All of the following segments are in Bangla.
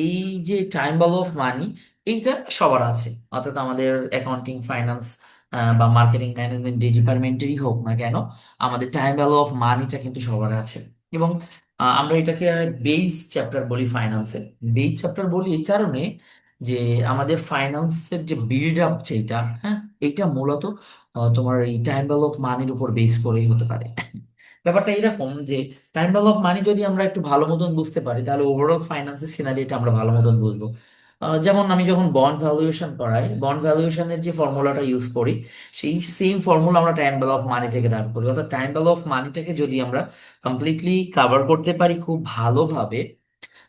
এই যে টাইম ভ্যালু অফ মানি, এইটা সবার আছে। অর্থাৎ আমাদের অ্যাকাউন্টিং, ফাইন্যান্স বা মার্কেটিং ম্যানেজমেন্ট যে ডিপার্টমেন্টেরই হোক না কেন, আমাদের টাইম ভ্যালু অফ মানিটা কিন্তু সবার আছে। এবং আমরা এটাকে বেস চ্যাপ্টার বলি ফাইন্যান্সের। বেস চ্যাপ্টার বলি এই কারণে যে আমাদের ফাইন্যান্সের যে বিল্ড আপ যেটা, হ্যাঁ, এইটা মূলত তোমার এই টাইম ভ্যালু অফ মানির উপর বেস করেই হতে পারে। ব্যাপারটা এরকম যে টাইম ভ্যালু অফ মানি যদি আমরা একটু ভালো মতন বুঝতে পারি, তাহলে ওভারঅল ফাইন্যান্সের সিনারিটা আমরা ভালো মতন বুঝবো। যেমন আমি যখন বন্ড ভ্যালুয়েশন করাই, বন্ড ভ্যালুয়েশনের যে ফর্মুলাটা ইউজ করি, সেই সেম ফর্মুলা আমরা টাইম ভ্যালু অফ মানি থেকে দাঁড় করি। অর্থাৎ টাইম ভ্যালু অফ মানিটাকে যদি আমরা কমপ্লিটলি কাভার করতে পারি খুব ভালোভাবে,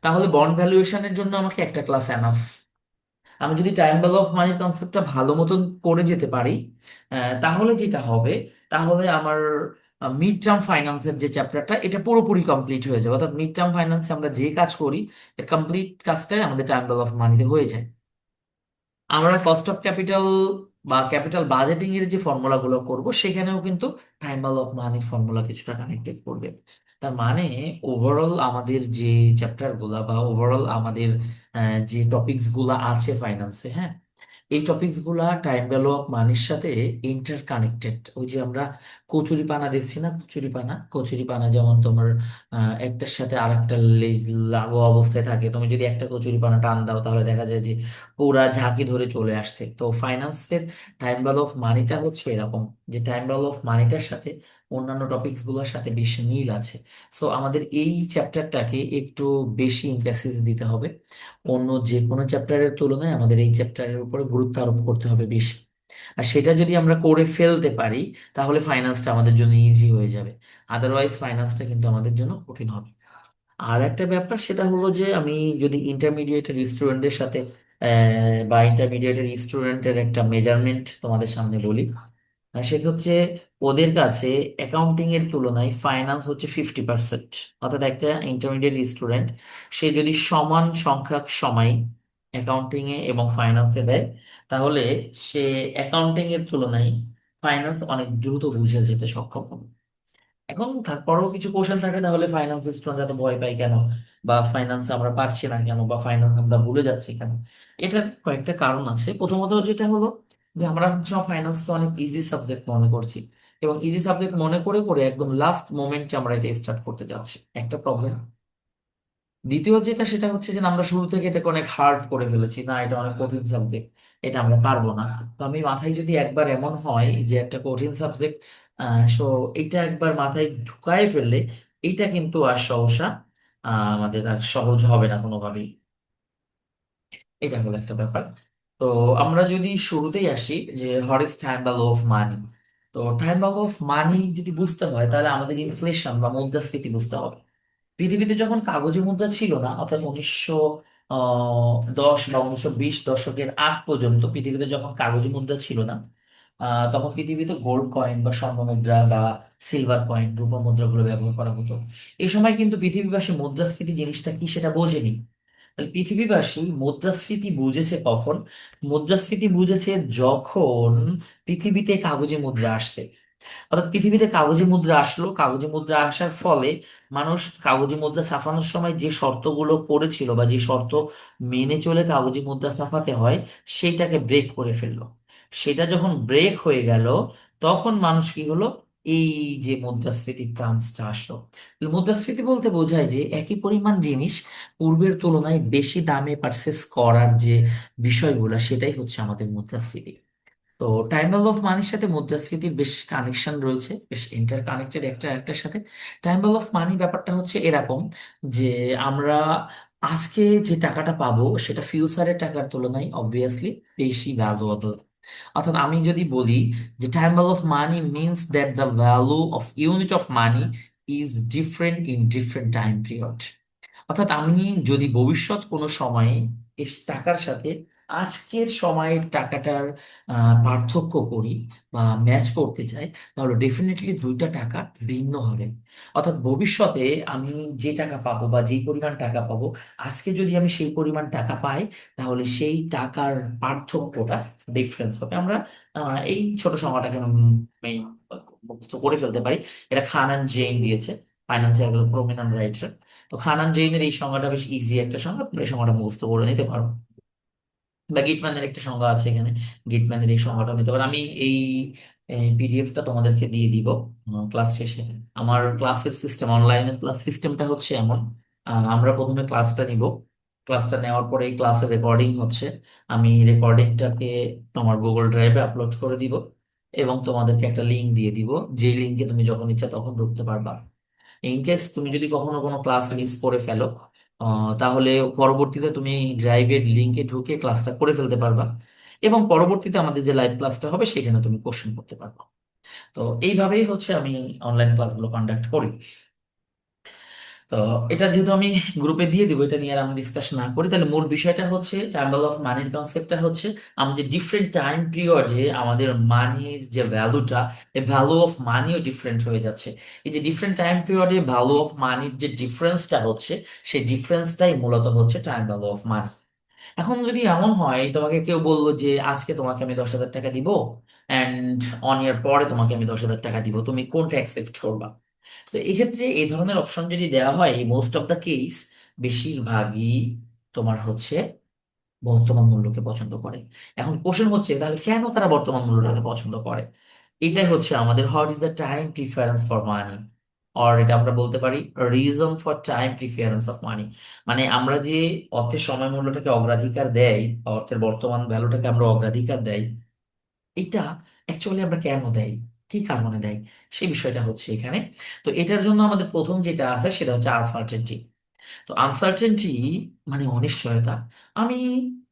তাহলে বন্ড ভ্যালুয়েশনের জন্য আমাকে একটা ক্লাস এনাফ। আমি যদি টাইম ভ্যালু অফ মানির কনসেপ্টটা ভালো মতন করে যেতে পারি, তাহলে যেটা হবে, তাহলে আমার মিড টার্ম ফাইন্যান্সের যে চ্যাপ্টারটা, এটা পুরোপুরি কমপ্লিট হয়ে যাবে। অর্থাৎ মিড টার্ম ফাইন্যান্সে আমরা যে কাজ করি, এর কমপ্লিট কাজটাই আমাদের টাইম ভ্যালু অফ মানিতে হয়ে যায়। আমরা কস্ট অফ ক্যাপিটাল বা ক্যাপিটাল বাজেটিং এর যে ফর্মুলা গুলো করবো, সেখানেও কিন্তু টাইম ভ্যালু অফ মানির ফর্মুলা কিছুটা কানেক্টেড করবে। তার মানে ওভারঅল আমাদের যে চ্যাপ্টার গুলা বা ওভারঅল আমাদের যে টপিকস গুলা আছে ফাইন্যান্সে, হ্যাঁ, এই টপিকস গুলা টাইম ভ্যালু অফ মানির সাথে ইন্টার কানেক্টেড। ওই যে আমরা কচুরিপানা দেখছি না, কচুরিপানা, কচুরিপানা যেমন তোমার একটার সাথে আরেকটা লেজ লাগোয়া অবস্থায় থাকে। তুমি যদি একটা কচুরিপানা টান দাও, তাহলে দেখা যায় যে পুরা ঝাঁকি ধরে চলে আসছে। তো ফাইন্যান্সের টাইম ভ্যালু অফ মানিটা হচ্ছে এরকম, যে টাইম ভ্যালু অফ মানিটার সাথে অন্যান্য টপিকস গুলোর সাথে বেশি মিল আছে। সো আমাদের এই চ্যাপ্টারটাকে একটু বেশি ইমফেসিস দিতে হবে। অন্য যে কোনো চ্যাপ্টারের তুলনায় আমাদের এই চ্যাপ্টারের উপরে গুরুত্ব আরোপ করতে হবে বেশি। আর সেটা যদি আমরা করে ফেলতে পারি, তাহলে ফাইন্যান্সটা আমাদের জন্য ইজি হয়ে যাবে। আদারওয়াইজ ফাইন্যান্সটা কিন্তু আমাদের জন্য কঠিন হবে। আর একটা ব্যাপার সেটা হলো যে আমি যদি ইন্টারমিডিয়েটের স্টুডেন্টদের সাথে বা ইন্টারমিডিয়েটের স্টুডেন্টের একটা মেজারমেন্ট তোমাদের সামনে বলি, সেক্ষেত্রে ওদের কাছে অ্যাকাউন্টিং এর তুলনায় ফাইন্যান্স হচ্ছে 50%। অর্থাৎ একটা ইন্টারমিডিয়েট স্টুডেন্ট, সে যদি সমান সংখ্যক সময় অ্যাকাউন্টিং এ এবং ফাইন্যান্সে দেয়, তাহলে সে অ্যাকাউন্টিং এর তুলনায় ফাইন্যান্স অনেক দ্রুত বুঝে যেতে সক্ষম হবে। এখন তারপরেও কিছু কৌশল থাকে, তাহলে ফাইন্যান্স স্টুডেন্ট এত ভয় পাই কেন, বা ফাইন্যান্স আমরা পারছি না কেন, বা ফাইন্যান্স আমরা ভুলে যাচ্ছি কেন? এটার কয়েকটা কারণ আছে। প্রথমত যেটা হলো যে আমরা হচ্ছে ফাইন্যান্সকে অনেক ইজি সাবজেক্ট মনে করছি, এবং ইজি সাবজেক্ট মনে করে করে একদম লাস্ট মোমেন্টে আমরা এটা স্টার্ট করতে যাচ্ছি, একটা প্রবলেম। দ্বিতীয় যেটা, সেটা হচ্ছে যে আমরা শুরু থেকে এটাকে অনেক হার্ড করে ফেলেছি, না এটা অনেক কঠিন সাবজেক্ট, এটা আমরা পারবো না। তো আমি মাথায় যদি একবার এমন হয় যে একটা কঠিন সাবজেক্ট, সো এটা একবার মাথায় ঢুকায় ফেললে, এইটা কিন্তু আর সহসা আমাদের আর সহজ হবে না কোনোভাবেই। এটা হলো একটা ব্যাপার। তো আমরা যদি শুরুতেই আসি যে what is time value of money, তো টাইম ভ্যালু অফ মানি যদি বুঝতে হয়, তাহলে আমাদের ইনফ্লেশন বা মুদ্রাস্ফীতি বুঝতে হবে। পৃথিবীতে যখন কাগজে মুদ্রা ছিল না, অর্থাৎ 1910 বা 1920 দশকের আগ পর্যন্ত পৃথিবীতে যখন কাগজে মুদ্রা ছিল না, তখন পৃথিবীতে গোল্ড কয়েন বা স্বর্ণ মুদ্রা বা সিলভার কয়েন, রূপা মুদ্রাগুলো ব্যবহার করা হতো। এই সময় কিন্তু পৃথিবীবাসী মুদ্রাস্ফীতি জিনিসটা কি সেটা বোঝেনি। তাহলে পৃথিবীবাসী মুদ্রাস্ফীতি বুঝেছে কখন? মুদ্রাস্ফীতি বুঝেছে যখন পৃথিবীতে কাগজে মুদ্রা আসছে। অর্থাৎ পৃথিবীতে কাগজে মুদ্রা আসলো, কাগজে মুদ্রা আসার ফলে মানুষ কাগজে মুদ্রা ছাপানোর সময় যে শর্তগুলো করেছিল বা যে শর্ত মেনে চলে কাগজে মুদ্রা ছাপাতে হয়, সেইটাকে ব্রেক করে ফেললো। সেটা যখন ব্রেক হয়ে গেল, তখন মানুষ কি হলো, এই যে মুদ্রাস্ফীতির চান্সটা আসলো। মুদ্রাস্ফীতি বলতে বোঝায় যে একই পরিমাণ জিনিস পূর্বের তুলনায় বেশি দামে পারচেস করার যে বিষয়গুলো, সেটাই হচ্ছে আমাদের মুদ্রাস্ফীতি। তো টাইম ভ্যালু অফ মানির সাথে মুদ্রাস্ফীতির বেশ কানেকশন রয়েছে, বেশ ইন্টার কানেক্টেড একটা একটার সাথে। টাইম ভ্যালু অফ মানি ব্যাপারটা হচ্ছে এরকম যে আমরা আজকে যে টাকাটা পাবো, সেটা ফিউচারের টাকার তুলনায় অবভিয়াসলি বেশি ভ্যালুয়েবল। অর্থাৎ আমি যদি বলি যে time value of money means that the value of unit of money is different in different time period. অর্থাৎ আমি যদি ভবিষ্যৎ কোনো সময়ে টাকার সাথে আজকের সময়ের টাকাটার পার্থক্য করি বা ম্যাচ করতে চাই, তাহলে ডেফিনেটলি দুইটা টাকা ভিন্ন হবে। অর্থাৎ ভবিষ্যতে আমি যে টাকা পাবো বা যেই পরিমাণ টাকা পাবো, আজকে যদি আমি সেই পরিমাণ টাকা পাই, তাহলে সেই টাকার পার্থক্যটা ডিফারেন্স হবে। আমরা এই ছোট সংজ্ঞাটাকে মুখস্থ করে ফেলতে পারি। এটা খান অ্যান্ড জেইন দিয়েছে। Financial prominent writer. তো খানান জেইনের এই সংজ্ঞাটা বেশ ইজি একটা সংজ্ঞা, তুমি এই সংজ্ঞাটা মুখস্থ করে নিতে পারো। বা গিটম্যানের একটা সংজ্ঞা আছে এখানে, গিটম্যানের এই সংজ্ঞাটা নিতে পারো। আমি এই পিডিএফটা তোমাদেরকে দিয়ে দিব ক্লাস শেষে। আমার ক্লাসের সিস্টেম, অনলাইনের ক্লাস সিস্টেমটা হচ্ছে এমন, আমরা প্রথমে ক্লাসটা নিব। ক্লাসটা নেওয়ার পরে এই ক্লাসের রেকর্ডিং হচ্ছে, আমি রেকর্ডিংটাকে তোমার গুগল ড্রাইভে আপলোড করে দিব এবং তোমাদেরকে একটা লিঙ্ক দিয়ে দিব, যে লিঙ্কে তুমি যখন ইচ্ছা তখন ঢুকতে পারবা। ইন কেস তুমি যদি কখনো কোনো ক্লাস মিস করে ফেলো, তাহলে পরবর্তীতে তুমি ড্রাইভের লিঙ্কে ঢুকে ক্লাসটা করে ফেলতে পারবা এবং পরবর্তীতে আমাদের যে লাইভ ক্লাসটা হবে সেখানে তুমি কোশ্চেন করতে পারবা। তো এইভাবেই হচ্ছে আমি অনলাইন ক্লাসগুলো কন্ডাক্ট করি। তো এটা যেহেতু আমি গ্রুপে দিয়ে দিব, এটা নিয়ে আর আমি ডিসকাস না করি, তাহলে মূল বিষয়টা হচ্ছে টাইম অফ মানির কনসেপ্টটা হচ্ছে আমাদের ডিফারেন্ট টাইম পিরিয়ডে আমাদের মানির যে ভ্যালুটা, এই ভ্যালু অফ মানিও ডিফারেন্ট হয়ে যাচ্ছে। এই যে ডিফারেন্ট টাইম পিরিয়ডে ভ্যালু অফ মানির যে ডিফারেন্সটা হচ্ছে, সেই ডিফারেন্সটাই মূলত হচ্ছে টাইম ভ্যালু অফ মানি। এখন যদি এমন হয় তোমাকে কেউ বললো যে আজকে তোমাকে আমি 10,000 টাকা দিব অ্যান্ড অন ইয়ার পরে তোমাকে আমি 10,000 টাকা দিব, তুমি কোনটা অ্যাকসেপ্ট করবা? তো এই ক্ষেত্রে এই ধরনের অপশন যদি দেওয়া হয়, মোস্ট অফ দ্য কেস বেশিরভাগই তোমার হচ্ছে বর্তমান মূল্যকে পছন্দ করে। এখন কোশ্চেন হচ্ছে তাহলে কেন তারা বর্তমান মূল্যটাকে পছন্দ করে? এটাই হচ্ছে আমাদের what is the time preference for money, or এটা আমরা বলতে পারি reason for time preference of money. মানে আমরা যে অর্থের সময় মূল্যটাকে অগ্রাধিকার দেই, বা অর্থের বর্তমান ভ্যালুটাকে আমরা অগ্রাধিকার দেই, এটা অ্যাকচুয়ালি আমরা কেন দেই, কি কারণে দেয়, সেই বিষয়টা হচ্ছে এখানে। তো এটার জন্য আমাদের প্রথম যেটা আছে সেটা হচ্ছে আনসার্টেনটি। তো আনসার্টেনটি মানে অনিশ্চয়তা। আমি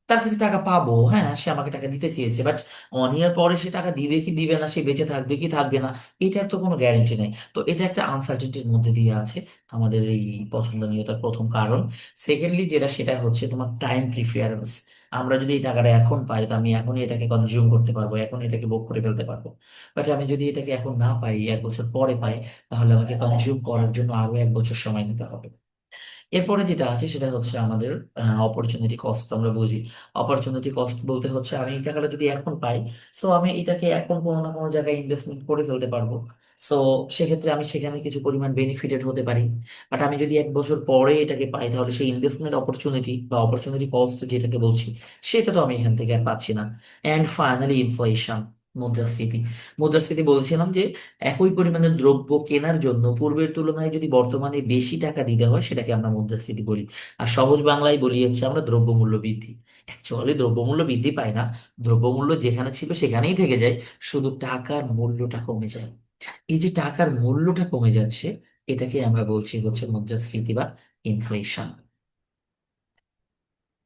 তার কাছে টাকা পাবো, হ্যাঁ সে আমাকে টাকা দিতে চেয়েছে, বাট অনিয়ার পরে সে টাকা দিবে কি দিবে না, সে বেঁচে থাকবে কি থাকবে না, এটার তো কোনো গ্যারেন্টি নেই। তো এটা একটা আনসার্টেনটির মধ্যে দিয়ে আছে আমাদের এই পছন্দনীয়তার প্রথম কারণ। সেকেন্ডলি যেটা, সেটা হচ্ছে তোমার টাইম প্রিফারেন্স। আমরা যদি এই টাকাটা এখন পাই, তো আমি এখনই এটাকে কনজিউম করতে পারবো, এখন এটাকে ভোগ করে ফেলতে পারবো। বাট আমি যদি এটাকে এখন না পাই, 1 বছর পরে পাই, তাহলে আমাকে কনজিউম করার জন্য আরো 1 বছর সময় নিতে হবে। এরপরে যেটা আছে সেটা হচ্ছে আমাদের অপরচুনিটি কস্ট। আমরা বুঝি অপরচুনিটি কস্ট বলতে হচ্ছে আমি এই টাকাটা যদি এখন পাই, সো আমি এটাকে এখন কোনো না কোনো জায়গায় ইনভেস্টমেন্ট করে ফেলতে পারবো। সো সেক্ষেত্রে আমি সেখানে কিছু পরিমাণ বেনিফিটেড হতে পারি। বাট আমি যদি 1 বছর পরে এটাকে পাই, তাহলে সেই ইনভেস্টমেন্ট অপরচুনিটি বা অপরচুনিটি কস্ট যেটাকে বলছি, সেটা তো আমি এখান থেকে আর পাচ্ছি না। অ্যান্ড ফাইনালি ইনফ্লেশন, মুদ্রাস্ফীতি। মুদ্রাস্ফীতি বলছিলাম যে একই পরিমাণে দ্রব্য কেনার জন্য পূর্বের তুলনায় যদি বর্তমানে বেশি টাকা দিতে হয়, সেটাকে আমরা মুদ্রাস্ফীতি বলি। আর সহজ বাংলায় বলি হচ্ছে আমরা দ্রব্যমূল্য বৃদ্ধি। অ্যাকচুয়ালি দ্রব্যমূল্য বৃদ্ধি পায় না, দ্রব্যমূল্য যেখানে ছিল সেখানেই থেকে যায়, শুধু টাকার মূল্যটা কমে যায়। এই যে টাকার মূল্যটা কমে যাচ্ছে, এটাকে আমরা বলছি হচ্ছে মুদ্রাস্ফীতি বা ইনফ্লেশন।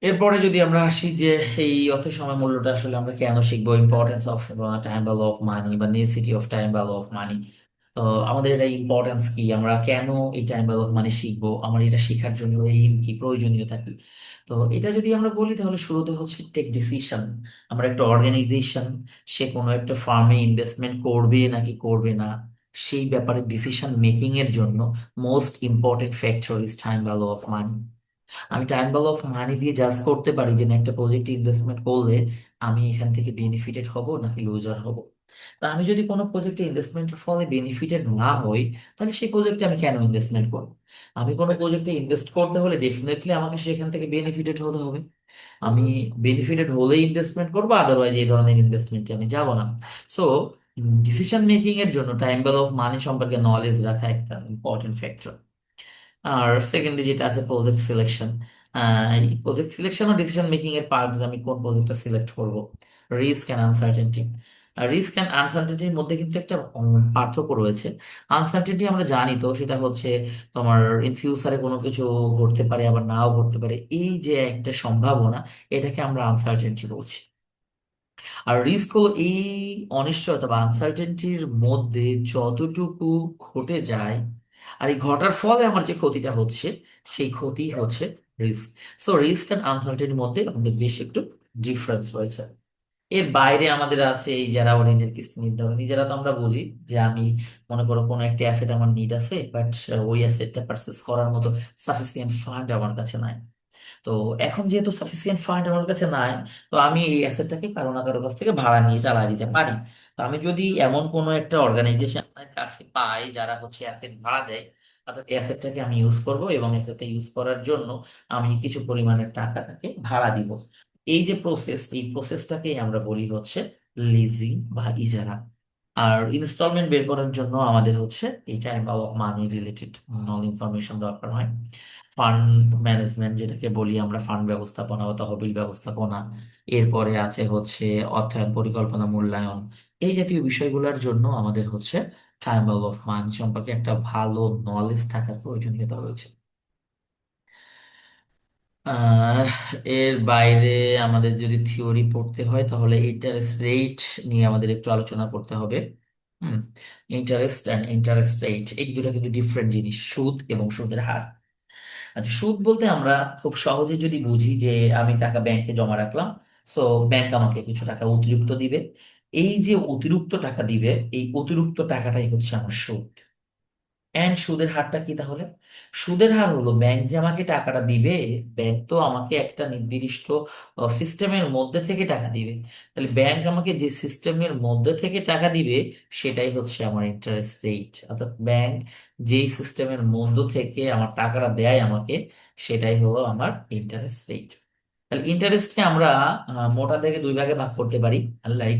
এরপরে যদি আমরা আসি যে এই অর্থ সময় মূল্যটা আসলে আমরা কেন শিখবো, importance of time value of money বা necessity of time value of money. তো আমাদের এটা ইম্পর্টেন্স কি, আমরা কেন এই টাইম ভ্যালু অফ মানি শিখবো, আমার এটা শেখার জন্য এইম কি, প্রয়োজনীয়তা কি? তো এটা যদি আমরা বলি, তাহলে শুরুতে হচ্ছে টেক ডিসিশন। আমরা একটা অর্গানাইজেশন, সে কোনো একটা ফার্মে ইনভেস্টমেন্ট করবে নাকি করবে না, সেই ব্যাপারে ডিসিশন মেকিং এর জন্য most important factor is time value of মানি। আমি টাইম ভ্যালু অফ মানি দিয়ে জাজ করতে পারি যে না, একটা প্রজেক্টে ইনভেস্টমেন্ট করলে আমি এখান থেকে বেনিফিটেড হব নাকি লুজার হব। তা আমি যদি কোনো প্রজেক্টে ইনভেস্টমেন্টের ফলে বেনিফিটেড না হই, তাহলে সেই প্রজেক্টে আমি কেন ইনভেস্টমেন্ট করব? আমি কোনো প্রজেক্টে ইনভেস্ট করতে হলে ডেফিনেটলি আমাকে সেখান থেকে বেনিফিটেড হতে হবে। আমি বেনিফিটেড হলেই ইনভেস্টমেন্ট করবো, আদারওয়াইজ এই ধরনের ইনভেস্টমেন্টে আমি যাব না। সো ডিসিশন মেকিং এর জন্য টাইম ভ্যালু অফ মানি সম্পর্কে নলেজ রাখা একটা ইম্পর্টেন্ট ফ্যাক্টর। আর সেকেন্ডলি যেটা আছে প্রজেক্ট সিলেকশন। এই প্রজেক্ট সিলেকশন ও ডিসিশন মেকিং এর পার্ট, যে আমি কোন প্রজেক্টটা সিলেক্ট করব। Risk and uncertainty. Risk and আনসার্টেনটির মধ্যে কিন্তু একটা পার্থক্য রয়েছে। আনসার্টেনটি আমরা জানি, তো সেটা হচ্ছে তোমার ইন ফিউচারে কোনো কিছু ঘটতে পারে, আবার নাও ঘটতে পারে, এই যে একটা সম্ভাবনা, এটাকে আমরা আনসার্টেনটি বলছি। আর রিস্ক হলো এই অনিশ্চয়তা বা আনসার্টেনটির মধ্যে যতটুকু ঘটে যায়, আর এই ঘটার ফলে আমার যে ক্ষতিটা হচ্ছে, সেই ক্ষতি হচ্ছে রিস্ক। সো রিস্ক অ্যান্ড আনসার্টেনটির মধ্যে আমাদের বেশ একটু ডিফারেন্স রয়েছে। এর বাইরে আমাদের আছে এই যারা ঋণের কিস্তি নির্ধারণ। নিজেরা তো আমরা বুঝি যে আমি মনে করো কোনো একটা অ্যাসেট আমার নিড আছে, বাট ওই অ্যাসেটটা পারচেস করার মতো সাফিসিয়েন্ট ফান্ড আমার কাছে নাই। তো তো এখন যেহেতু সাফিসিয়েন্ট ফান্ড আমার কাছে নাই, তো আমি এই অ্যাসেটটাকে কারো না কারো কাছ থেকে ভাড়া নিয়ে চালিয়ে দিতে পারি। তো আমি যদি এমন কোনো একটা অর্গানাইজেশনের কাছে পাই যারা হচ্ছে অ্যাসেট ভাড়া দেয়, অর্থাৎ এই অ্যাসেটটাকে আমি ইউজ করব এবং অ্যাসেটটা ইউজ করার জন্য আমি কিছু পরিমাণের টাকা তাকে ভাড়া দিব। এই যে প্রসেস, এই প্রসেসটাকে আমরা বলি হচ্ছে লিজিং বা ইজারা। আর ইনস্টলমেন্ট বের করার জন্য আমাদের হচ্ছে এই time of money related non information দরকার হয়। ফান্ড ম্যানেজমেন্ট যেটাকে বলি আমরা, ফান্ড ব্যবস্থাপনা বা তহবিল ব্যবস্থাপনা। এরপরে আছে হচ্ছে অর্থায়ন, পরিকল্পনা, মূল্যায়ন। এই জাতীয় বিষয়গুলোর জন্য আমাদের হচ্ছে টাইম অফ মানি সম্পর্কে একটা ভালো নলেজ থাকার প্রয়োজনীয়তা রয়েছে। আহ এর বাইরে আমাদের যদি থিওরি পড়তে হয় তাহলে ইন্টারেস্ট রেট নিয়ে আমাদের একটু আলোচনা করতে হবে। হুম। ইন্টারেস্ট অ্যান্ড ইন্টারেস্ট রেট এই দুটো কিন্তু ডিফারেন্ট জিনিস, সুদ এবং সুদের হার। আচ্ছা, সুদ বলতে আমরা খুব সহজে যদি বুঝি যে আমি টাকা ব্যাংকে জমা রাখলাম, সো ব্যাংক আমাকে কিছু টাকা অতিরিক্ত দিবে। এই যে অতিরিক্ত টাকা দিবে, এই অতিরিক্ত টাকাটাই হচ্ছে আমার সুদ। এন্ড সুদের হারটা কি তাহলে? সুদের হার হলো ব্যাংক যে আমাকে টাকাটা দিবে, ব্যাংক তো আমাকে একটা নির্দিষ্ট সিস্টেমের মধ্যে থেকে টাকা দিবে। তাহলে ব্যাংক আমাকে যে সিস্টেমের মধ্যে থেকে টাকা দিবে সেটাই হচ্ছে আমার ইন্টারেস্ট রেট। অর্থাৎ ব্যাংক যেই সিস্টেমের মধ্য থেকে আমার টাকাটা দেয় আমাকে, সেটাই হলো আমার ইন্টারেস্ট রেট। তাহলে ইন্টারেস্টকে আমরা মোটা থেকে দুই ভাগে ভাগ করতে পারি, like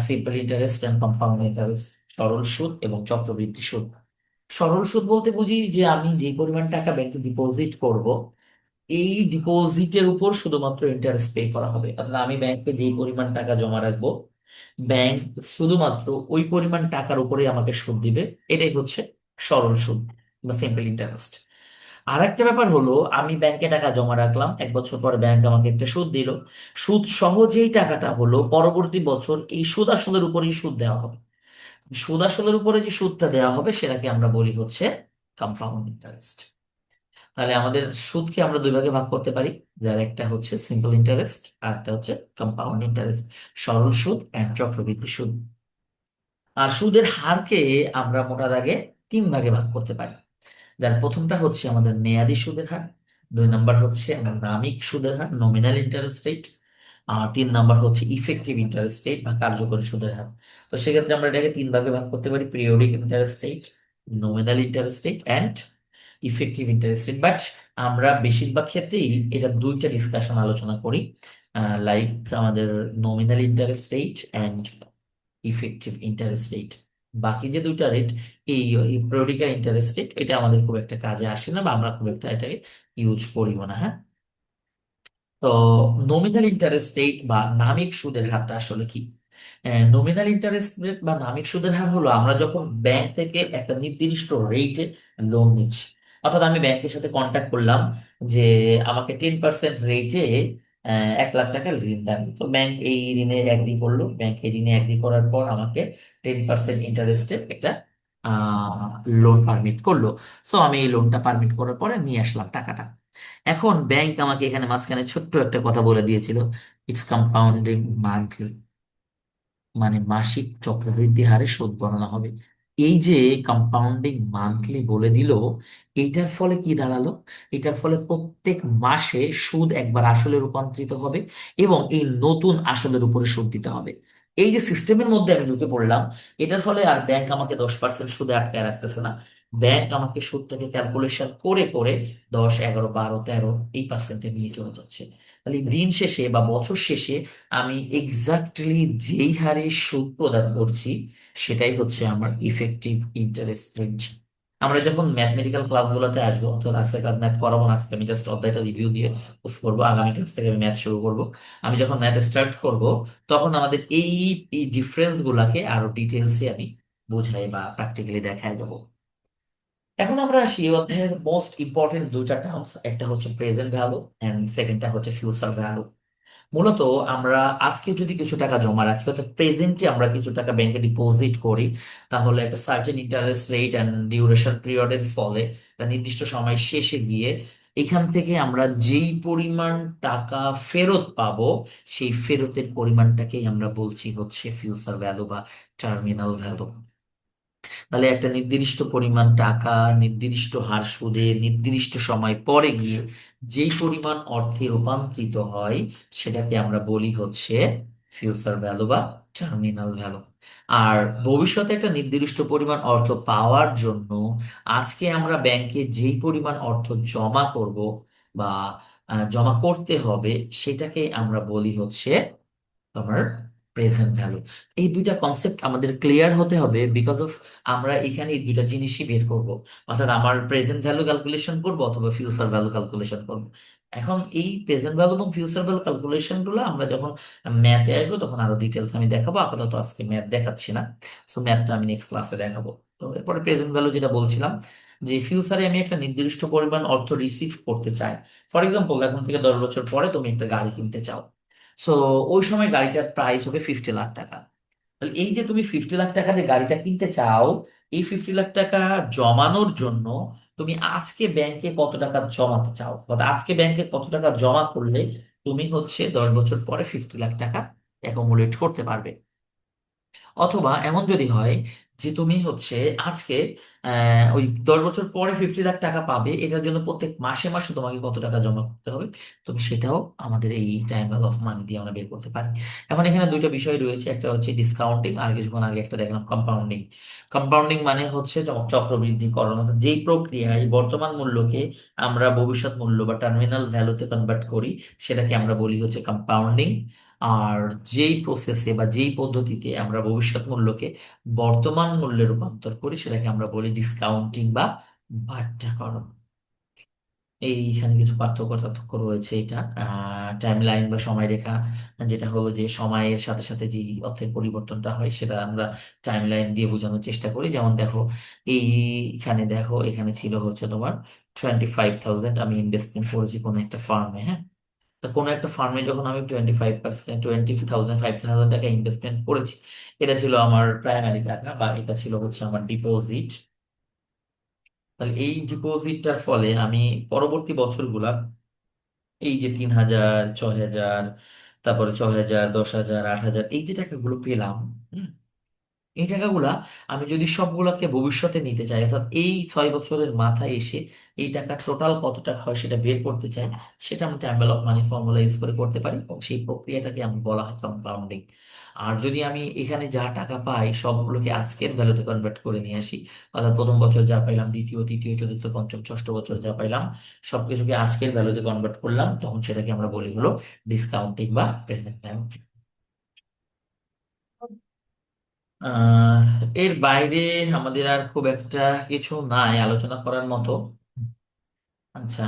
simple interest and compound interest, সরল সুদ এবং চক্রবৃদ্ধি সুদ। সরল সুদ বলতে বুঝি যে আমি যে পরিমাণ টাকা ব্যাংকে ডিপোজিট করব, এই ডিপোজিটের উপর শুধুমাত্র ইন্টারেস্ট পে করা হবে। অর্থাৎ আমি ব্যাংকে যেই পরিমাণ টাকা জমা রাখবো, ব্যাংক শুধুমাত্র ওই পরিমাণ টাকার উপরে আমাকে সুদ দিবে। এটাই হচ্ছে সরল সুদ বা সিম্পল ইন্টারেস্ট। আর একটা ব্যাপার হলো, আমি ব্যাংকে টাকা জমা রাখলাম, 1 বছর পরে ব্যাংক আমাকে একটা সুদ দিল। সুদ সহ যেই টাকাটা হলো, পরবর্তী বছর এই সুদ আসলের উপরেই সুদ দেওয়া হবে। সুদ আসলের উপরে যে সুদটা দেওয়া হবে সেটাকে আমরা বলি হচ্ছে কম্পাউন্ড ইন্টারেস্ট। তাহলে আমাদের সুদকে আমরা দুই ভাগে ভাগ করতে পারি, যার একটা হচ্ছে সিম্পল ইন্টারেস্ট আর একটা হচ্ছে কম্পাউন্ড ইন্টারেস্ট, সরল সুদ এন্ড চক্রবৃদ্ধি সুদ। আর সুদের হারকে আমরা মোটা দাগে তিন ভাগে ভাগ করতে পারি, যার প্রথমটা হচ্ছে আমাদের মেয়াদি সুদের হার, দুই নাম্বার হচ্ছে আমার নামিক সুদের হার নমিনাল ইন্টারেস্ট রেট, আর তিন নাম্বার হচ্ছে ইফেক্টিভ ইন্টারেস্ট রেট বা কার্যকরী সুদের হার। তো সেক্ষেত্রে আমরা এটাকে তিন ভাগে ভাগ করতে পারি, periodic interest rate, nominal interest rate and effective interest rate. But আমরা বেশিরভাগ ক্ষেত্রেই এটা দুইটা ডিসকাশন আলোচনা করি, লাইক আমাদের nominal interest rate and effective interest rate. বাকি যে দুইটা রেট, এই পিরিয়ডিক ইন্টারেস্ট রেট, এটা আমাদের খুব একটা কাজে আসে না বা আমরা খুব একটা এটাকে ইউজ করিও না। হ্যাঁ। তো নমিনাল ইন্টারেস্ট রেট বা নামিক সুদের হারটা আসলে কি? নমিনাল ইন্টারেস্ট রেট বা নামিক সুদের হার হলো আমরা যখন ব্যাংক থেকে একটা নির্দিষ্ট রেটে লোন নিচ্ছি। অর্থাৎ আমি ব্যাংকের সাথে কন্ট্যাক্ট করলাম যে আমাকে 10% রেটে 1 লাখ টাকা ঋণ দেন। তো ব্যাংক এই ঋণে অ্যাগ্রি করলো, ব্যাংক এই ঋণে অ্যাগ্রি করার পর আমাকে 10% ইন্টারেস্টে একটা লোন পারমিট করলো। সো আমি এই লোনটা পারমিট করার পরে নিয়ে আসলাম টাকাটা। এখন ব্যাংক আমাকে এখানে মাঝখানে ছোট্ট একটা কথা বলে দিয়েছিল, ইটস কম্পাউন্ডিং মান্থলি, মানে মাসিক চক্রবৃদ্ধি হারে সুদ গণনা হবে। এই যে কম্পাউন্ডিং মান্থলি বলে দিল, এইটার ফলে কি দাঁড়ালো? এটার ফলে প্রত্যেক মাসে সুদ একবার আসলে রূপান্তরিত হবে এবং এই নতুন আসলের উপরে সুদ দিতে হবে। এই যে সিস্টেমের মধ্যে আমি ঢুকে পড়লাম, এটার ফলে আর ব্যাংক আমাকে 10% সুদে আটকায় রাখতেছে না। ব্যাংক আমাকে সুদটাকে ক্যালকুলেশন করে করে 10, 11, 12, 13 এই পার্সেন্টে নিয়ে চলে যাচ্ছে। তাহলে দিন শেষে বা বছর শেষে আমি এক্স্যাক্টলি যেই হারে সুদ প্রদান করছি, সেটাই হচ্ছে আমার ইফেক্টিভ ইন্টারেস্ট রেট। আমরা যখন ম্যাথমেটিক্যাল ক্লাসগুলোতে আসবো, অথবা আজকে ক্লাস ম্যাথ করাবো না, আজকে আমি জাস্ট অধ্যায়টা রিভিউ দিয়ে পুশ করবো, আগামী ক্লাস থেকে আমি ম্যাথ শুরু করব। আমি যখন ম্যাথ স্টার্ট করব, তখন আমাদের এই এই ডিফারেন্স গুলাকে আরো ডিটেলসে আমি বুঝাই বা প্র্যাকটিক্যালি দেখায় দেবো। এখন আমরা আসি এই অধ্যায়ের মোস্ট ইম্পর্টেন্ট দুইটা টার্মস, একটা হচ্ছে প্রেজেন্ট ভ্যালু এন্ড সেকেন্ডটা হচ্ছে ফিউচার ভ্যালু। মূলত আমরা আজকে যদি কিছু টাকা জমা রাখি, অর্থাৎ প্রেজেন্টে আমরা কিছু টাকা ব্যাংকে ডিপোজিট করি, তাহলে একটা certain interest rate and duration পিরিয়ডের ফলে একটা নির্দিষ্ট সময় শেষে গিয়ে এখান থেকে আমরা যেই পরিমাণ টাকা ফেরত পাবো, সেই ফেরতের পরিমাণটাকেই আমরা বলছি হচ্ছে ফিউচার ভ্যালু বা টার্মিনাল ভ্যালু। তাহলে একটা নির্দিষ্ট পরিমাণ টাকা নির্দিষ্ট হার সুদে নির্দিষ্ট সময় পরে গিয়ে যেই পরিমাণ অর্থে রূপান্তরিত হয় সেটাকে আমরা বলি হচ্ছে ফিউচার ভ্যালু বা টার্মিনাল ভ্যালু। আর ভবিষ্যতে একটা নির্দিষ্ট পরিমাণ অর্থ পাওয়ার জন্য আজকে আমরা ব্যাংকে যেই পরিমাণ অর্থ জমা করব বা জমা করতে হবে সেটাকে আমরা বলি হচ্ছে তোমার প্রেজেন্ট ভ্যালু। এই দুইটা কনসেপ্ট আমাদের ক্লিয়ার হতে হবে, বিকজ অফ আমরা এখানে এই দুইটা জিনিসই বের করব। অর্থাৎ আমার প্রেজেন্ট ভ্যালু ক্যালকুলেশন করব অথবা ফিউচার ভ্যালু ক্যালকুলেশন করব। এখন এই প্রেজেন্ট ভ্যালু এবং ফিউচার ভ্যালু ক্যালকুলেশন গুলো আমরা যখন ম্যাথে আসবো তখন আরো ডিটেলস আমি দেখাবো, আপাতত আজকে ম্যাথ দেখাচ্ছি না। সো ম্যাথটা আমি নেক্সট ক্লাসে দেখাবো। তো এরপরে প্রেজেন্ট ভ্যালু যেটা বলছিলাম, যে ফিউচারে আমি একটা নির্দিষ্ট পরিমাণ অর্থ রিসিভ করতে চাই। ফর এক্সাম্পল, এখন থেকে 10 বছর পরে তুমি একটা গাড়ি কিনতে চাও। সো ওই সময় গাড়িটার প্রাইস হবে 50 লাখ টাকা। তাহলে এই যে তুমি 50 লাখ টাকা দিয়ে গাড়িটা কিনতে চাও, এই 50 লাখ টাকা জমানোর জন্য তুমি আজকে ব্যাংকে কত টাকা জমাতে চাও, বা আজকে ব্যাংকে কত টাকা জমা করলে তুমি হচ্ছে 10 বছর পরে 50 লাখ টাকা অ্যাকোমোলেট করতে পারবে। অথবা এমন যদি হয় যে তুমি হচ্ছে আজকে ওই 10 বছর পরে 50 লাখ টাকা পাবে, এটার জন্য প্রত্যেক মাসে মাসে তোমাকে কত টাকা জমা করতে হবে, তুমি সেটাও আমাদের এই টাইম ভ্যালু অফ মানি দিয়ে আমরা বের করতে পারি। এখন এখানে দুইটা বিষয় রয়েছে, একটা হচ্ছে ডিসকাউন্টিং, আর কিছুক্ষণ আগে একটা দেখলাম কম্পাউন্ডিং। কম্পাউন্ডিং মানে হচ্ছে চক্রবৃদ্ধিকরণ, অর্থাৎ যেই প্রক্রিয়ায় বর্তমান মূল্যকে আমরা ভবিষ্যৎ মূল্য বা টার্মিনাল ভ্যালুতে কনভার্ট করি সেটাকে আমরা বলি হচ্ছে কম্পাউন্ডিং। আর যেই প্রসেসে বা যেই পদ্ধতিতে আমরা ভবিষ্যৎ মূল্যকে বর্তমান মূল্যে রূপান্তর করি সেটাকে আমরা বলি ডিসকাউন্টিং বা বাট্টাকরণ। এইখানে কিছু পার্থক্য টার্থক্য রয়েছে। এটা টাইম লাইন বা সময়রেখা, যেটা হলো যে সময়ের সাথে সাথে যে অর্থের পরিবর্তনটা হয় সেটা আমরা টাইম লাইন দিয়ে বোঝানোর চেষ্টা করি। যেমন দেখো, এইখানে দেখো, এখানে ছিল হচ্ছে তোমার 25,000 আমি ইনভেস্টমেন্ট করেছি কোনো একটা ফার্মে। হ্যাঁ, তো কোনো একটা ফার্মে যখন আমি 25%, 5,000 টাকা ইনভেস্টমেন্ট করেছি, এটা ছিল আমার প্রাইমারি টাকা বা এটা ছিল হচ্ছে আমার ডিপোজিট। তাহলে এই ডিপোজিটটার ফলে আমি পরবর্তী বছরগুলা এই যে 3,000, 6,000, তারপরে 6,000, 10,000, 8,000, এই যে টাকাগুলো পেলাম, এই টাকাগুলা আমি যদি সবগুলাকে ভবিষ্যতে নিতে চাই, অর্থাৎ এই 6 বছরের মাথায় এসে এই টাকা টোটাল কত টাকা হয় সেটা বের করতে চাই, সেটা আমি ট্যাম্বেল অফ মানি ফর্মুলা ইউজ করে করতে পারি, এবং সেই প্রক্রিয়াটাকে আমি বলা হয় কম্পাউন্ডিং। আর যদি আমি এখানে যা টাকা পাই সবগুলোকে আজকের ভ্যালুতে কনভার্ট করে নিয়ে আসি, অর্থাৎ প্রথম বছর যা পাইলাম, দ্বিতীয়, তৃতীয়, চতুর্থ, পঞ্চম, ষষ্ঠ বছর যা পাইলাম সবকিছুকে আজকের ভ্যালুতে কনভার্ট করলাম, তখন সেটাকে আমরা বলি হলো ডিসকাউন্টিং বা প্রেজেন্ট ভ্যালু। আহ এর বাইরে আমাদের আর খুব একটা কিছু নাই আলোচনা করার মতো। আচ্ছা,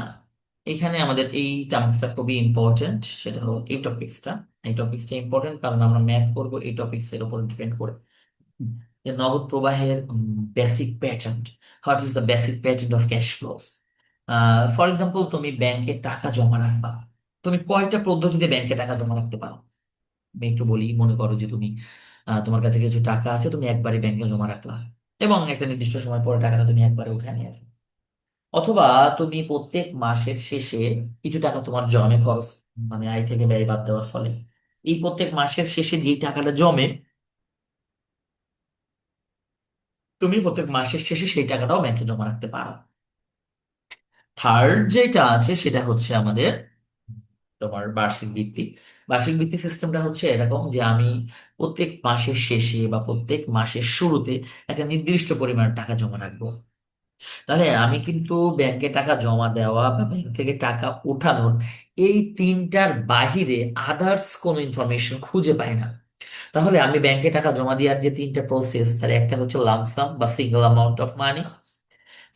এখানে আমাদের এই টার্মসটা খুবই ইম্পর্টেন্ট, সেটা হলো এই টপিক্সটা। এই টপিক্সটা ইম্পর্টেন্ট কারণ আমরা ম্যাথ করব এই টপিক্স এর উপর ডিপেন্ড করে। যে নগদ প্রবাহের basic pattern, what is the basic pattern of cash flows. For example, তুমি ব্যাংকে টাকা জমা রাখবা, তুমি কয়টা পদ্ধতিতে ব্যাংকে টাকা জমা রাখতে পারো? আমি একটু বলি। মনে করো যে তুমি তোমার কাছে কিছু টাকা আছে, তুমি একবারে ব্যাংকে জমা রাখলা এবং একটা নির্দিষ্ট সময় পরে টাকাটা তুমি একবারে উঠে নিয়ে আসবে। অথবা তুমি প্রত্যেক মাসের শেষে কিছু টাকা তোমার জমে, খরচ মানে আয় থেকে ব্যয় বাদ দেওয়ার ফলে এই প্রত্যেক মাসের শেষে যে টাকাটা জমে, তুমি প্রত্যেক মাসের শেষে সেই টাকাটাও ব্যাংকে জমা রাখতে পারো। থার্ড যেটা আছে সেটা হচ্ছে আমাদের তোমার বার্ষিক ভিত্তি। বার্ষিক ভিত্তি সিস্টেমটা হচ্ছে এরকম যে আমি প্রত্যেক মাসের শেষে বা প্রত্যেক মাসের শুরুতে একটা নির্দিষ্ট পরিমাণ টাকা জমা রাখবো। তাহলে আমি কিন্তু ব্যাংকে টাকা জমা দেওয়া বা ব্যাংক থেকে টাকা উঠানোর এই তিনটার বাহিরে আদার্স কোনো ইনফরমেশন খুঁজে পাই না। তাহলে আমি ব্যাংকে টাকা জমা দেওয়ার যে তিনটা প্রসেস, তার একটা হচ্ছে লামসাম বা single amount of money,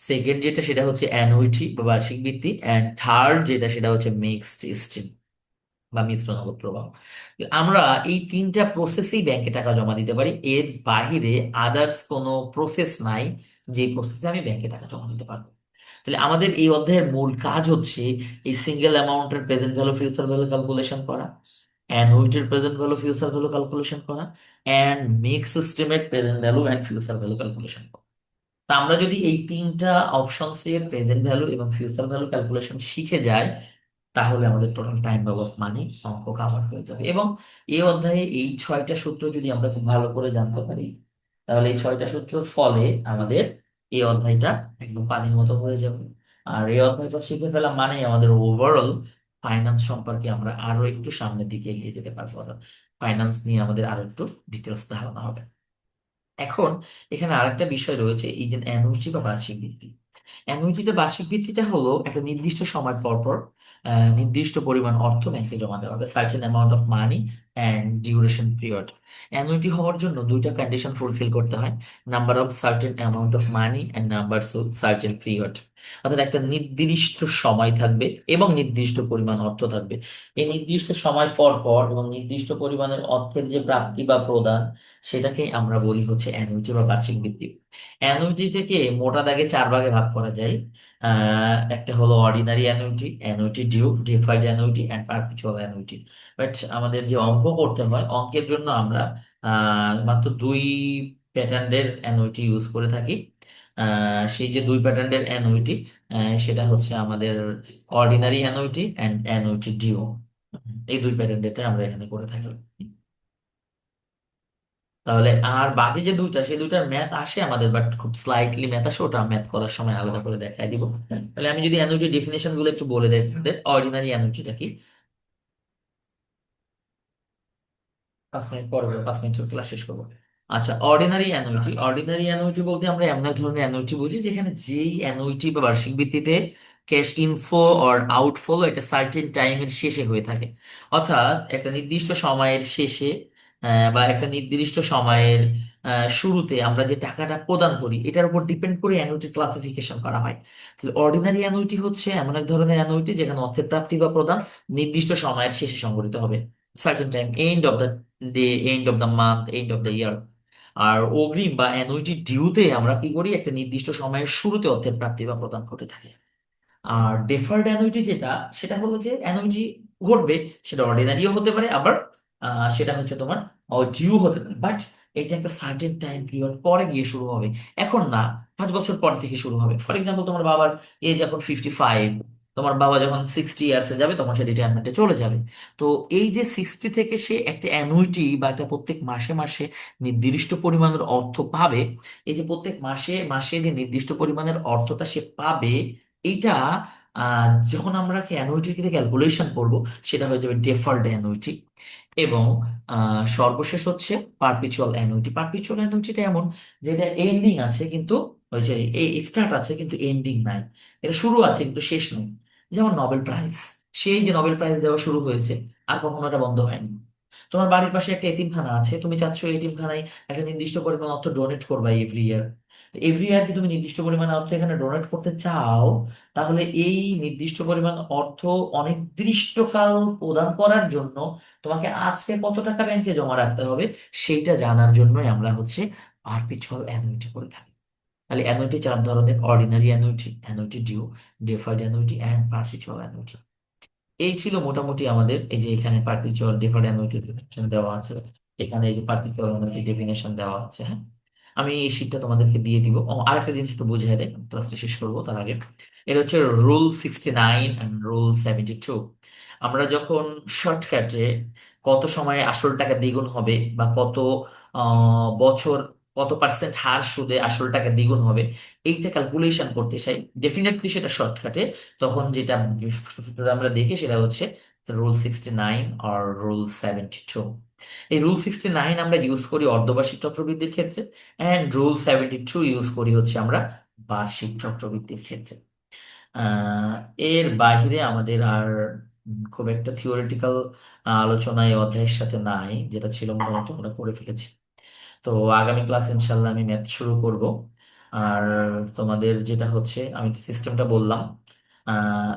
second যেটা সেটা হচ্ছে অ্যানুইটি বা বার্ষিক ভিত্তি, অ্যান্ড থার্ড যেটা সেটা হচ্ছে মিক্সড স্ট্রিম বা মিশ্র নগদ প্রবাহ। আমরা এই তিনটা প্রসেসেই ব্যাংকে টাকা জমা দিতে পারি, এর বাহিরে আদার্স কোনো প্রসেস নাই যে প্রসেসে আমি ব্যাংকে টাকা জমা দিতে পারবো। তাহলে আমাদের এই অধ্যায়ের মূল কাজ হচ্ছে এই সিঙ্গেল অ্যামাউন্টের present value future value calculation করা, অ্যানুইটির present value future value calculation করা, অ্যান্ড মিক্স সিস্টেমের present value and future value calculation করা। তা আমরা যদি এই তিনটা অপশনস এর প্রেজেন্ট ভ্যালু এবং ফিউচার ভ্যালু ক্যালকুলেশন শিখে যাই, তাহলে আমাদের টোটাল টাইম বাবদ মানি অঙ্ক কাভার হয়ে যাবে। এবং এই অধ্যায়ে এই 6টা সূত্র যদি আমরা খুব ভালো করে জানতে পারি, তাহলে এই 6টা সূত্রের ফলে আমাদের এই অধ্যায়টা একদম পানির মতো হয়ে যাবে। আর এই অধ্যায়টা শিখে ফেলা মানে আমাদের ওভারঅল ফাইন্যান্স সম্পর্কে আমরা আরো একটু সামনের দিকে এগিয়ে যেতে পারবো, ফাইন্যান্স নিয়ে আমাদের আরো একটু ডিটেলস ধারণা হবে। এখন এখানে আরেকটা বিষয় রয়েছে, এই যে অ্যানুইটি বা বার্ষিক বৃত্তি। অ্যানুইটিতে বার্ষিক ভিত্তিটা হলো একটা নির্দিষ্ট সময় পর পর নির্দিষ্ট পরিমাণ অর্থ ব্যাংকে জমা দেওয়া হবে, certain amount of money and duration period. Annuity হওয়ার জন্য দুইটা কন্ডিশন ফুলফিল করতে হয়: number of certain amount of money and number certain period. অর্থাৎ একটা নির্দিষ্ট সময় থাকবে এবং নির্দিষ্ট পরিমাণ অর্থ থাকবে। এই নির্দিষ্ট সময় পর পর এবং নির্দিষ্ট পরিমাণের অর্থের যে প্রাপ্তি বা প্রদান, সেটাকেই আমরা বলি হচ্ছে অ্যানুইটি বা বার্ষিক ভিত্তি। অ্যানুইটি থেকে মোটা দাগে 4 ভাগে ভাগ করা যায়। একটা হলো ordinary annuity, annuity due, deferred annuity and perpetual annuity. But আমাদের যে অঙ্ক করতে হয়, অঙ্কের জন্য আমরা মাত্র দুই প্যাটার্নের অ্যানুইটি ইউজ করে থাকি। সেই যে দুই প্যাটার্নের অ্যানুইটি, সেটা হচ্ছে আমাদের ordinary annuity and annuity due. এই দুই প্যাটার্নটা আমরা এখানে করে থাকি। তাহলে আর বাকি যে দুইটা, সেই দুইটার ম্যাথ আসে আমাদের, বাট খুব স্লাইটলি ম্যাথ আসে, ওটা ম্যাথ করার সময় আলাদা করে দেখাই দিব। তাহলে আমি যদি অ্যানুইটি ডেফিনেশন গুলো একটু বলে দেই, অর্ডিনারি অ্যানুইটিটা কি? 5 মিনিট পরে বলবো, 5 মিনিট ক্লাস শেষ করবো। আচ্ছা, অর্ডিনারি অ্যানুইটি, অর্ডিনারি অ্যানুইটি বলতে আমরা এমন এক ধরনের অ্যানুইটি বুঝি যেখানে যেই অ্যানুইটি বা বার্ষিক ভিত্তিতে ক্যাশ ইনফ্লো অর আউটফ্লো একটা সার্টেন টাইমের শেষে হয়ে থাকে। অর্থাৎ একটা নির্দিষ্ট সময়ের শেষে বা একটা নির্দিষ্ট সময়ের শুরুতে আমরা যে টাকাটা প্রদান করি, এটার উপর ডিপেন্ড করে অ্যানুইটি ক্লাসিফিকেশন করা হয়। তাহলে অর্ডিনারি অ্যানুইটি হচ্ছে এমন এক ধরনের অ্যানুইটি যেখানে অর্থের প্রাপ্তি বা প্রদান নির্দিষ্ট সময়ের শেষে সংঘটিত হবে, certain time, end of the day, end of the month, end of the year. আর অগ্রিম বা অ্যানুইটি ডিউতে আমরা কি করি, একটা নির্দিষ্ট সময়ের শুরুতে অর্থের প্রাপ্তি বা প্রদান ঘটে থাকে। আর ডেফার্ড অ্যানুইটি যেটা, সেটা হলো যে অ্যানুইটি ঘটবে, সেটা অর্ডিনারিও হতে পারে, আবার সেটা হচ্ছে তোমার ডিউ হতে পারে, বাট এটা একটা সার্টেন টাইম পিরিয়ড পরে গিয়ে শুরু হবে। এখন না, 5 বছর পর থেকে শুরু হবে। ফর এক্সাম্পল, তোমার বাবার এজ এখন 55, তোমার বাবা যখন 60 ইয়ার্সে যাবে তখন সে রিটায়ারমেন্টে চলে যাবে। তো এই যে 60 থেকে সে একটা অ্যানুইটি বা একটা প্রত্যেক মাসে মাসে নির্দিষ্ট পরিমাণের অর্থ পাবে, এই যে প্রত্যেক মাসে মাসে যে নির্দিষ্ট পরিমাণের অর্থটা সে পাবে, এইটা যখন আমরা অ্যানুইটিতে ক্যালকুলেশন করব, সেটা হয়ে যাবে ডেফার্ড অ্যানুইটি। এবং সর্বশেষ হচ্ছে পারপিচুয়াল অ্যানুইটি। পারপিচুয়াল অ্যানুইটিটা এমন যেটা এন্ডিং আছে কিন্তু, ওই যে স্টার্ট আছে কিন্তু এন্ডিং নাই, এটা শুরু আছে কিন্তু শেষ নেই। যেমন নোবেল প্রাইজ, সেই যে নোবেল প্রাইজ দেওয়া শুরু হয়েছে, আর কখনো এটা বন্ধ হয়নি। তোমার বাড়ির পাশে একটা এতিমখানা আছে, তুমি চাচ্ছ এই এতিমখানায় একটা নির্দিষ্ট পরিমাণ অর্থ ডোনেট করবা এভরি ইয়ার। এভরি ইয়ার যে তুমি নির্দিষ্ট পরিমাণ অর্থ এখানে ডোনেট করতে চাও, তাহলে এই নির্দিষ্ট পরিমাণ অর্থ অনির্দিষ্টকাল প্রদান করার জন্য তোমাকে আজকে কত টাকা ব্যাংকে জমা রাখতে হবে, সেইটা জানার জন্যই আমরা হচ্ছে পারপিচুয়াল অ্যানুইটি করে থাকি। তাহলে অ্যানুইটি 4 ধরনের: ordinary annuity, annuity due, deferred annuity and perpetual annuity. এই ছিল মোটামুটি আমাদের, এই যে এখানে পারপিচুয়াল ডিফারেন্ট অ্যানুইটি ডেফিনেশন দেওয়া আছে, এখানে এই যে পারপিচুয়াল অ্যানুইটি ডেফিনেশন দেওয়া আছে। হ্যাঁ, আমি এই শীটটা তোমাদেরকে দিয়ে দিব। ও, আরেকটা জিনিস একটু বুঝিয়ে দেয়, ক্লাসটা শেষ করবো তার আগে। এটা হচ্ছে রুল 69 অ্যান্ড রুল 72। আমরা যখন শর্টকাটে কত সময়ে আসল টাকা দ্বিগুণ হবে বা কত বছর, কত পার্সেন্ট হার সুদে আসল টাকা দ্বিগুণ হবে, এইটা ক্যালকুলেশন করতে চাই, ডেফিনেটলি সেটা শর্টকাটে, তখন যেটা আমরা দেখি সেটা হচ্ছে রুল 69 আর রুল 72। এই রুল 69 আমরা ইউজ করি অর্ধবার্ষিক চক্রবৃদ্ধির ক্ষেত্রে, অ্যান্ড রুল 72 ইউজ করি হচ্ছে আমরা বার্ষিক চক্রবৃদ্ধির ক্ষেত্রে। আহ, এর বাইরে আমাদের আর খুব একটা থিওরিটিক্যাল আলোচনা এই অধ্যায়ের সাথে নাই, যেটা ছিল মোটামুটি আমরা করে ফেলেছি। তো আগামী ক্লাস ইনশাল্লাহ আমি ম্যাথ শুরু করব। আর তোমাদের যেটা হচ্ছে, আমি তো সিস্টেমটা বললাম,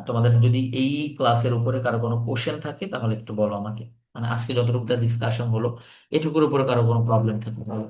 তোমাদের যদি এই ক্লাসের উপরে কারো কোনো কোশ্চেন থাকে তাহলে একটু বলো আমাকে, মানে আজকে যতটুকু ডিসকাশন হলো এটুকুর উপরে কারো কোনো প্রবলেম থাকে বলো।